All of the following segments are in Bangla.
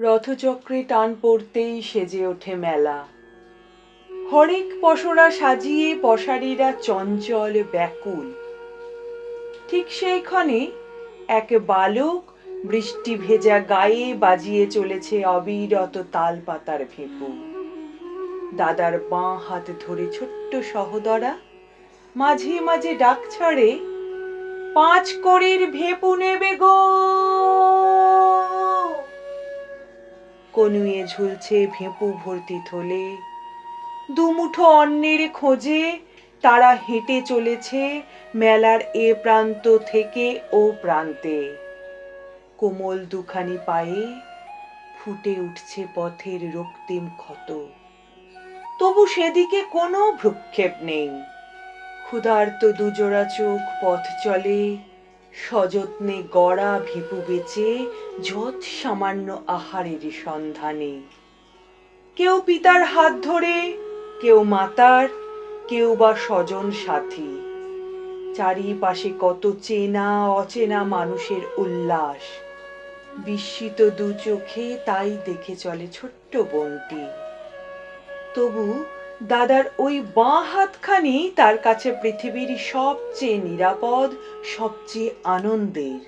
রথচক্রে টান পড়তেই সেজে ওঠে মেলা। হরেক পসরা সাজিয়ে পসারীরা চঞ্চল ব্যাকুল। ঠিক সেইক্ষণে এক বালক বৃষ্টি ভেজা গায়ে বাজিয়ে চলেছে অবিরত তালপাতার ভেঁপু। দাদার বাঁ হাত ধরে ছোট্ট সহোদরা মাঝে মাঝে ডাক ছাড়ে, 5 কড়ির ভেঁপু নেবে গো। কনুয়ে ঝুলছে ভেঁপু ভর্তি থলে। দুমুঠো অন্নের খোঁজে তারা হেঁটে চলেছে মেলার এ প্রান্ত থেকে ও প্রান্তে। কোমল দুখানি পায়ে ফুটে উঠছে পথের রক্তিম ক্ষত। তবু সেদিকে কোনো ভ্রুক্ষেপ নেই। ক্ষুধার্ত দুজোড়া চোখ পথ চলে, সযত্নে গড়া ভেঁপু বেচে যৎ সামান্য আহারের সন্ধানে। কেউ পিতার হাত ধরে, কেউ মাতার, কেউ বা স্বজন সাথী। চারিপাশে কত চেনা অচেনা মানুষের উল্লাস। বিস্মিত দু চোখে তাই দেখে চলে ছোট্ট বোনটি। তবু দাদার ওই বাঁ হাতখানি তার কাছে পৃথিবীর সবচেয়ে নিরাপদ, সবচেয়ে আনন্দের।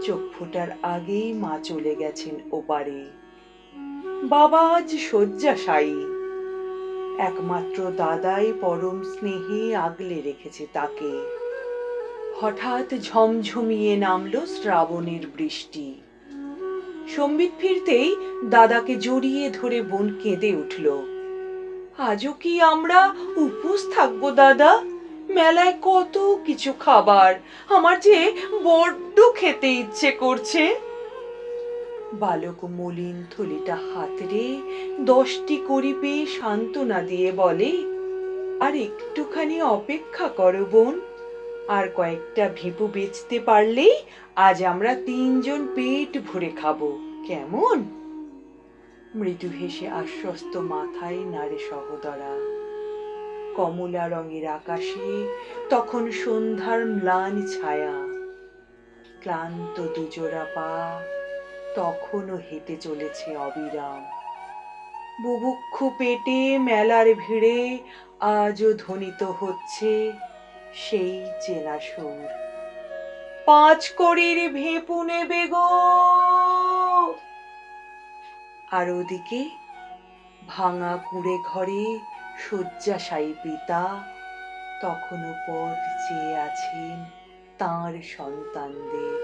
চোখ ফোটার আগেই মা চলে গেছেন ওপারে। বাবা আজ শয্যাশায়ী। একমাত্র দাদাই পরম স্নেহে আগলে রেখেছে তাকে। হঠাৎ ঝমঝমিয়ে নামলো শ্রাবণের বৃষ্টি। সম্বিত ফিরতেই দাদাকে জড়িয়ে ধরে বোন কেঁদে উঠল। আজও কি আমরা উপোস থাকবো দাদা? মেলায় কত কিছু খাবার, আমার যে বড্ড খেতে ইচ্ছে করছে। বালক মলিন থলিটা হাতড়ে 10টি কড়ি পেয়ে সান্ত্বনা দিয়ে বলে, আর একটুখানি অপেক্ষা করো বোন। আর কয়েকটা ভেঁপু বেচতে পারলেই আজ আমরা 3 জন পেট ভরে খাবো, কেমন? মৃদু হেসে আশ্বস্ত মাথায় নাড়ে সহোদরা। কমলা রঙের আকাশে তখন সন্ধ্যার ম্লান ছায়া। ক্লান্ত দুজোড়া পা তখনও হেঁটে চলেছে অবিরাম। বুভুক্ষু পেটে মেলার ভিড়ে আজও ধ্বনিত হচ্ছে সেই চেনা সুর, 5 কড়ির ভেঁপু নেবে গো। আর ওদিকে ভাঙা কুঁড়ে ঘরে শয্যাশায়ী পিতা তখনও পথ চেয়ে আছেন তাঁর সন্তানদের।